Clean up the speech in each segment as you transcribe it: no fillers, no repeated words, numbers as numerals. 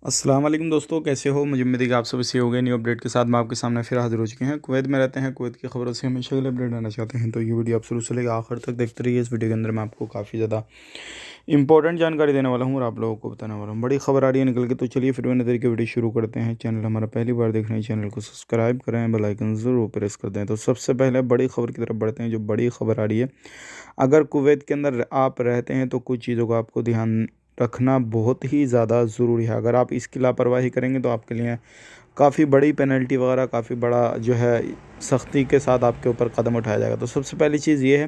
अस्सलाम वालेकुम दोस्तों, कैसे हो? मुझे उम्मीद है कि आप सब अच्छे हो गए। न्यू अपडेट के साथ मैं आपके सामने फिर हाजिर हो चुके हैं। कुवैत में रहते हैं, कुवैत की खबरों से हमेशा के लिए अपडेट रहना चाहते हैं तो ये वीडियो आप शुरू से लेकर आखिर तक देखते रहिए। इस वीडियो के अंदर मैं आपको काफ़ी ज़्यादा इंपॉर्टेंट जानकारी देने वाला हूँ और आप लोगों को बताने वाला हूँ। बड़ी खबर आ रही है निकल के, तो चलिए फिर मैंने तरीके वीडियो शुरू करते हैं। चैनल हमारा पहली बार देख रहे हैं, चैनल को सब्सक्राइब करें, बेल आइकन ज़रूर प्रेस कर दें। तो सबसे पहले बड़ी खबर की तरफ बढ़ते हैं। जो बड़ी खबर आ रही है, अगर कुवैत के अंदर आप रहते हैं तो कुछ चीज़ों का आपको ध्यान रखना बहुत ही ज़्यादा ज़रूरी है। अगर आप इसकी लापरवाही करेंगे तो आपके लिए काफ़ी बड़ी पेनल्टी वगैरह, काफ़ी बड़ा जो है सख्ती के साथ आपके ऊपर कदम उठाया जाएगा। तो सबसे पहली चीज़ ये है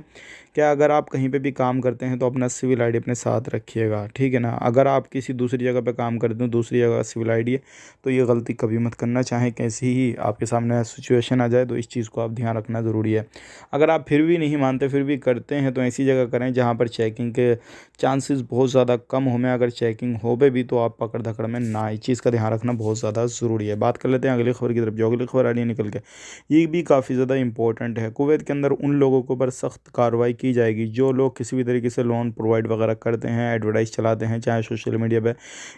कि अगर आप कहीं पे भी काम करते हैं तो अपना सिविल आईडी अपने साथ रखिएगा, ठीक है ना। अगर आप किसी दूसरी जगह पे काम करते हो, दूसरी जगह सिविल आईडी है, तो ये गलती कभी मत करना। चाहे कैसी ही आपके सामने सिचुएशन आ जाए, तो इस चीज़ को आप ध्यान रखना ज़रूरी है। अगर आप फिर भी नहीं मानते, फिर भी करते हैं, तो ऐसी जगह करें जहाँ पर चेकिंग के चांसेस बहुत ज़्यादा कम हो में। अगर चेकिंग हो भी तो आप पकड़ धकड़ में ना, इस चीज़ का ध्यान रखना बहुत ज़्यादा ज़रूरी है। बात कर लेते हैं अगली खबर की तरफ। जो अगली खबर आ रही है निकल के, ये भी काफ़ी ज़्यादा इंपॉर्टेंट है। कुवैत के अंदर उन लोगों के ऊपर सख्त कार्रवाई की जाएगी जो लोग किसी भी तरीके से लोन प्रोवाइड वगैरह करते हैं, एडवर्टाइज चलाते हैं, चाहे सोशल मीडिया पे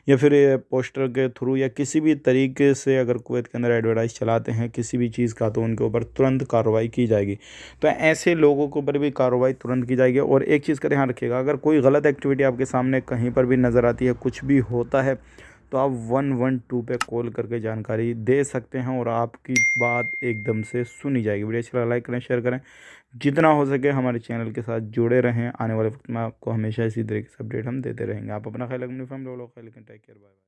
या फिर ये पोस्टर के थ्रू या किसी भी तरीके से अगर कुवैत के अंदर एडवर्टाइज चलाते हैं किसी भी चीज़ का, तो उनके ऊपर तुरंत कार्रवाई की जाएगी। तो ऐसे लोगों के ऊपर भी कार्रवाई तुरंत की जाएगी। और एक चीज़ का ध्यान रखिएगा, अगर कोई गलत एक्टिविटी आपके सामने कहीं पर भी नज़र आती है, कुछ भी होता है, तो आप 112 पे कॉल करके जानकारी दे सकते हैं और आपकी बात एकदम से सुनी जाएगी। वीडियो अच्छा लगा लाइक करें, शेयर करें, जितना हो सके हमारे चैनल के साथ जुड़े रहें। आने वाले वक्त में आपको हमेशा इसी तरीके से अपडेट हम देते रहेंगे। आप अपना ख्याल रखें, अपनी फैमिली वालों का ख्याल रखें। Take care, bye bye.